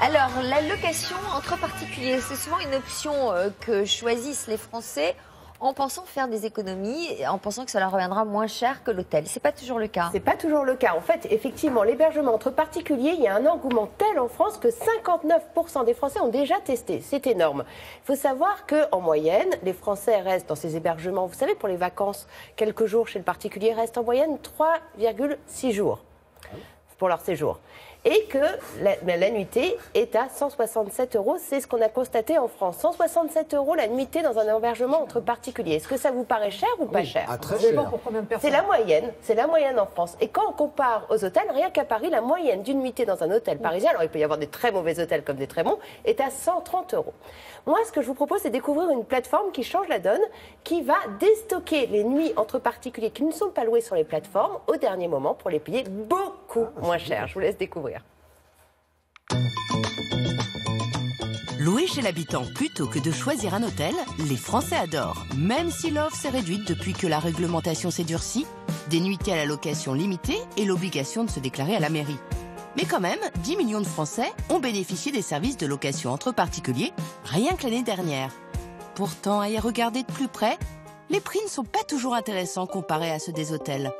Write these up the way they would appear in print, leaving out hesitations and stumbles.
Alors, la location entre particuliers, c'est souvent une option que choisissent les Français en pensant faire des économies, et en pensant que ça leur reviendra moins cher que l'hôtel. C'est pas toujours le cas. C'est pas toujours le cas. En fait, effectivement, l'hébergement entre particuliers, il y a un engouement tel en France que 59% des Français ont déjà testé. C'est énorme. Il faut savoir qu'en moyenne, les Français restent dans ces hébergements. Vous savez, pour les vacances, quelques jours chez le particulier restent en moyenne 3,6 jours pour leur séjour. Et que la nuitée est à 167 €. C'est ce qu'on a constaté en France. 167 € la nuitée dans un hébergement entre particuliers. Est-ce que ça vous paraît cher ou pas cher? Très cher. C'est la moyenne. C'est la moyenne en France. Et quand on compare aux hôtels, rien qu'à Paris, la moyenne d'une nuitée dans un hôtel parisien, alors il peut y avoir des très mauvais hôtels comme des très bons, est à 130 €. Moi, ce que je vous propose, c'est de découvrir une plateforme qui change la donne, qui va déstocker les nuits entre particuliers qui ne sont pas loués sur les plateformes au dernier moment pour les payer beaucoup moins cher. Je vous laisse découvrir. Louer chez l'habitant plutôt que de choisir un hôtel, les Français adorent. Même si l'offre s'est réduite depuis que la réglementation s'est durcie, des nuitées à la location limitée et l'obligation de se déclarer à la mairie. Mais quand même, 10 millions de Français ont bénéficié des services de location entre particuliers rien que l'année dernière. Pourtant, à y regarder de plus près, les prix ne sont pas toujours intéressants comparés à ceux des hôtels.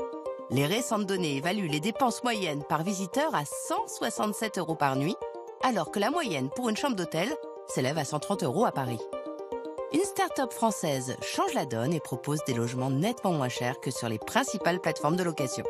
Les récentes données évaluent les dépenses moyennes par visiteur à 167 € par nuit, alors que la moyenne pour une chambre d'hôtel s'élève à 130 € à Paris. Une start-up française change la donne et propose des logements nettement moins chers que sur les principales plateformes de location.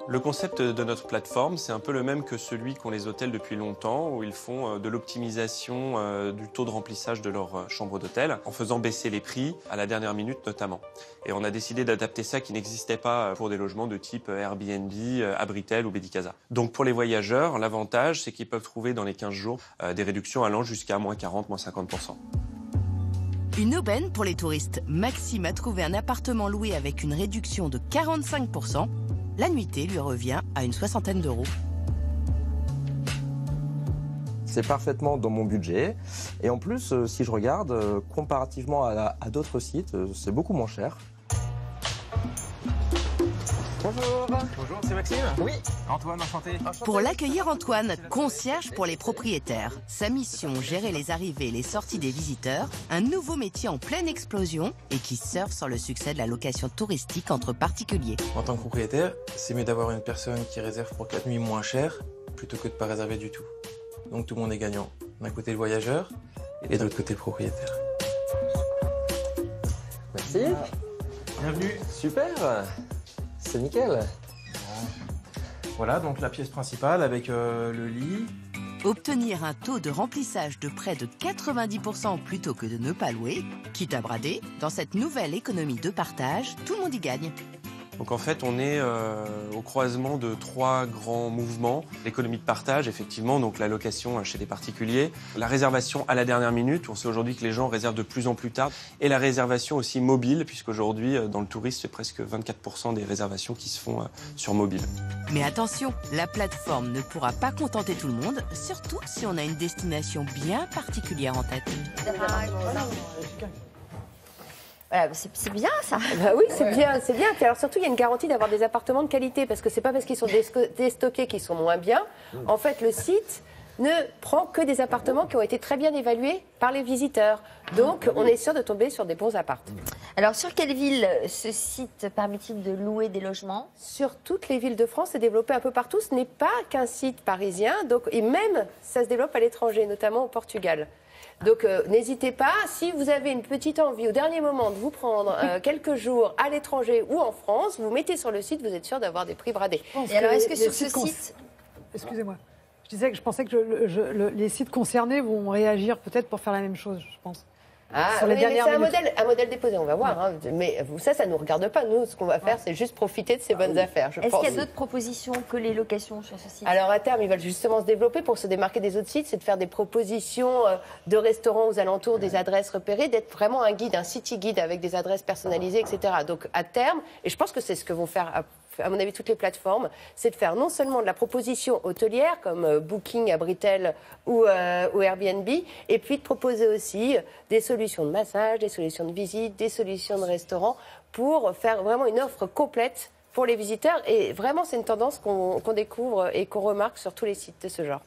Le concept de notre plateforme, c'est un peu le même que celui qu'ont les hôtels depuis longtemps, où ils font de l'optimisation du taux de remplissage de leur chambre d'hôtel, en faisant baisser les prix à la dernière minute notamment. Et on a décidé d'adapter ça qui n'existait pas pour des logements de type Airbnb, Abritel ou Bedicasa. Donc pour les voyageurs, l'avantage, c'est qu'ils peuvent trouver dans les 15 jours des réductions allant jusqu'à moins 40, moins 50%. Une aubaine pour les touristes. Maxime a trouvé un appartement loué avec une réduction de 45%. La nuitée lui revient à une soixantaine d'euros. C'est parfaitement dans mon budget. Et en plus, si je regarde, comparativement à d'autres sites, c'est beaucoup moins cher. Bonjour. Bonjour, c'est Maxime? Oui. Antoine, enchanté. Pour l'accueillir, Antoine, concierge pour les propriétaires. Sa mission, gérer les arrivées et les sorties des visiteurs. Un nouveau métier en pleine explosion et qui surfe sur le succès de la location touristique entre particuliers. En tant que propriétaire, c'est mieux d'avoir une personne qui réserve pour 4 nuits moins cher plutôt que de ne pas réserver du tout. Donc tout le monde est gagnant. D'un côté le voyageur et de l'autre côté le propriétaire. Merci. Bienvenue. Super. C'est nickel. Voilà, donc la pièce principale avec le lit. Obtenir un taux de remplissage de près de 90% plutôt que de ne pas louer, quitte à brader, dans cette nouvelle économie de partage, tout le monde y gagne. Donc en fait, on est au croisement de 3 grands mouvements. L'économie de partage, effectivement, donc la location chez des particuliers. La réservation à la dernière minute, on sait aujourd'hui que les gens réservent de plus en plus tard. Et la réservation aussi mobile, puisqu'aujourd'hui, dans le tourisme, c'est presque 24% des réservations qui se font sur mobile. Mais attention, la plateforme ne pourra pas contenter tout le monde, surtout si on a une destination bien particulière en tête. Voilà, c'est bien ça. Bah oui, c'est bien, c'est bien. Puis alors surtout, il y a une garantie d'avoir des appartements de qualité, parce que c'est pas parce qu'ils sont déstockés qu'ils sont moins bien. En fait, le site ne prend que des appartements qui ont été très bien évalués par les visiteurs. Donc, on est sûr de tomber sur des bons appartements. Alors, sur quelle ville ce site permet-il de louer des logements? Sur toutes les villes de France, c'est développé un peu partout. Ce n'est pas qu'un site parisien. Donc, et même, ça se développe à l'étranger, notamment au Portugal. Donc n'hésitez pas, si vous avez une petite envie au dernier moment de vous prendre quelques jours à l'étranger ou en France, vous mettez sur le site, vous êtes sûr d'avoir des prix bradés. Et alors est-ce que sur ce site... Excusez-moi, je pensais que les sites concernés vont réagir peut-être pour faire la même chose, je pense. Ah, oui, mais c'est un modèle déposé, on va voir. Hein. Mais ça ne nous regarde pas. Nous, ce qu'on va faire, c'est juste profiter de ces bonnes affaires, je pense. Est-ce qu'il y a d'autres propositions que les locations sur ce site? Alors, à terme, ils veulent justement se développer pour se démarquer des autres sites, c'est de faire des propositions de restaurants aux alentours des adresses repérées, d'être vraiment un guide, un city guide avec des adresses personnalisées, etc. Donc, à terme, et je pense que c'est ce que vont faire à mon avis, toutes les plateformes, c'est de faire non seulement de la proposition hôtelière, comme Booking, Abritel ou Airbnb, et puis de proposer aussi des solutions de massage, des solutions de visite, des solutions de restaurant, pour faire vraiment une offre complète pour les visiteurs. Et vraiment, c'est une tendance qu'on découvre et qu'on remarque sur tous les sites de ce genre.